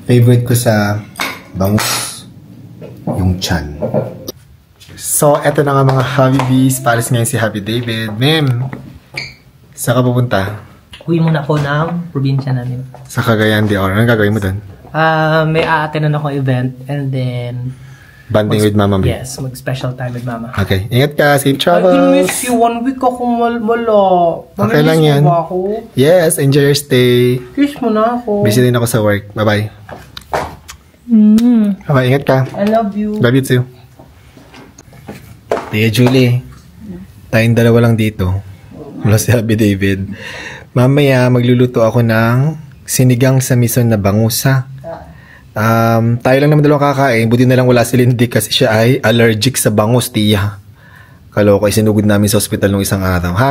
Favorite ko sa bangus, yung chan. So, eto na nga mga Habibis. Palis ngayon si Happy David. Ma'am, saan ka pupunta? Uwi muna ako ng probinsya namin. Sa Cagayan de Oro. Anong gagawin mo doon? May a-attendan ako event and then... Banding with Mama B? Yes, mag-special time with Mama. Okay. Ingat ka. Safe travels. I will miss you. 1 week ako wala. Okay lang yan. Ba ako? Yes, enjoy your stay. Kiss mo na ako. Busy din ako sa work. Bye-bye. Bye-bye. Ingat ka. I love you. Love you too. Tia Julie, tayong dalawa lang dito. Mula si Happy David. Mamaya, magluluto ako ng sinigang sa mison na bangus, ha? Tayo lang naman dalawang kakain. Buti na lang wala si Lindy kasi siya ay allergic sa bangus, tiya. Kaloko, isinugod namin sa hospital nung isang araw, ha?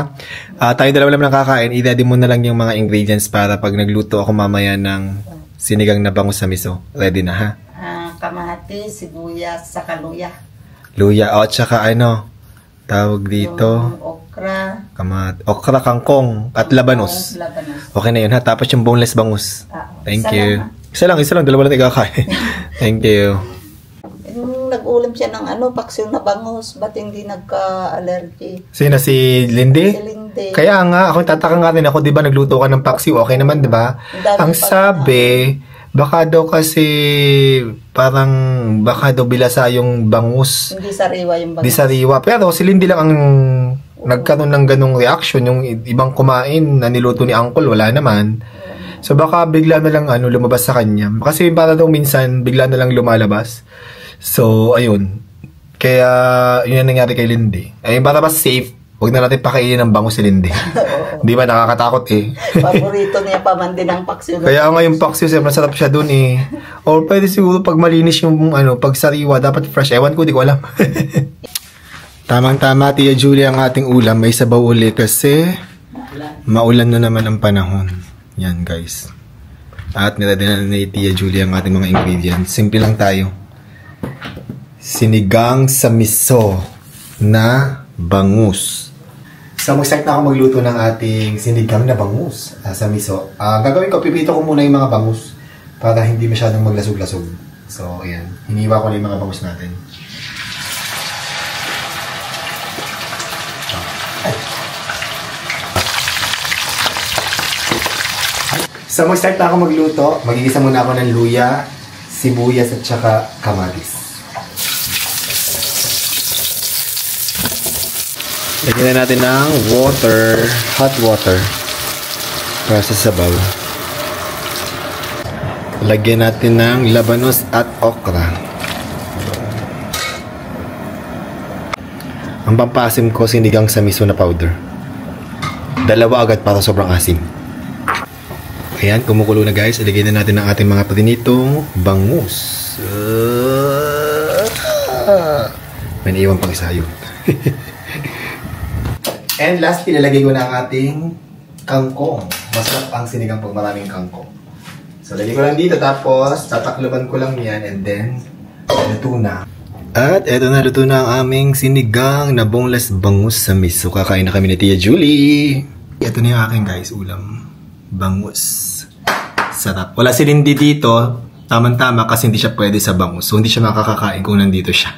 Tayo dalawa lang kakain. I-ready mo na lang yung mga ingredients para pag nagluto ako mamaya ng sinigang na bangus sa miso. Ready na, ha? Kamahati, sibuyas, saka luya. Luya, at saka ano, tawag dito, Okra. okra, kangkong, at labanos. Labanos. Okay na yun, ha? Tapos yung boneless bangus. Thank you. Isa lang, dalawa lang ikakain. Thank you. Yung nag-ulam siya ng paksiw na bangus, ba't hindi nagka-allergy? Sino, si Lindy? Si Lindy. Kaya nga, ako tataka nga rin ako, di ba, nagluto ka ng paksiw, okay naman, di ba? Ang sabi, baka daw kasi, baka daw bilasa yung bangus. Hindi sariwa yung bangus. Hindi sariwa. Pero si Lindy lang ang nagkaroon ng ganong reaction. Yung ibang kumain na niluto ni Uncle, wala naman. So baka bigla na lang lumabas sa kanya. Kasi para daw minsan, bigla na lang lumalabas. So, ayun. Kaya, yun ang nangyari kay Lindy. Ay, para mas safe, huwag na natin pakainin ng bangus si Lindy. Di ba, nakakatakot eh. Paborito niya pa man din ang paksiw. Kaya nga yung paksiw, masarap siya dun eh. Or pwede siguro pag malinis yung pag sariwa, dapat fresh. Ewan ko, di ko alam. Tamang-tama, Tia Julie, ang ating ulam. May sabaw uli kasi maulan na naman ang panahon. Yan, guys. At nilagay na ni Tia Julie ang ating mga ingredients. Simple lang tayo. Sinigang sa miso na bangus. So, mag-start na ako magluto ng ating sinigang na bangus sa miso. Gagawin ko, pipito ko muna yung mga bangus para hindi masyadong maglasog-lasog. So, ayan. Hiniwa ko na yung mga bangus natin. So, mag-start na ako magluto. Magigisa muna ako ng luya, sibuyas at saka kamatis. Lagyan na natin ng water, hot water, para sa sabaw. Lagyan natin ng labanos at okra. Ang pampasim ko, sinigang sa miso na powder. 2 agad para sobrang asim. Ayan, kumukulo na guys. Ilagay na natin ang ating mga prinitong bangus. May naiwan pang isa yun. And lastly, ilalagay ko na ang ating kangkong. Masarap ang sinigang pag maraming kangkong. So, lagay ko lang dito. Tapos, tatakloban ko lang yan. And then, luto na. At eto na, luto na ang aming sinigang na boneless bangus sa miso. Kakain na kami ni Tia Julie. Ito na yung aking guys, ulam. Bangus. Sarap. Wala si Lindy dito. Tama-tama kasi hindi siya pwede sa bangus. So, hindi siya makakakain kung nandito siya.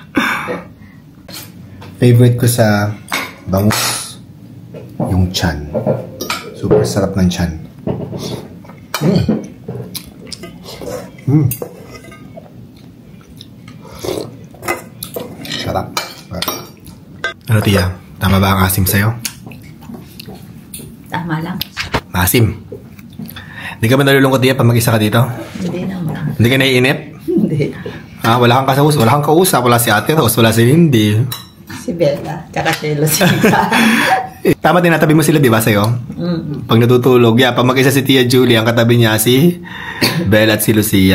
Favorite ko sa bangus, yung chan. Super sarap ng chan. Sarap. Ano, Tia? Tama ba ang asim sa'yo? Tama lang. Maasim. Hindi ka ba nalulungkot, Tia, pag mag-isa ka dito? Hindi naman. Hindi ka naiinip? Hindi. Wala kang kausap. Wala si Ate Rose, wala si Lindy. Si Bella, tsaka si Lucinda. Tama, tinatabi mo sila, di ba, sa'yo? Pag natutulog. Pag mag-isa si Tia Julie, ang katabi niya si Bella at si Lucia.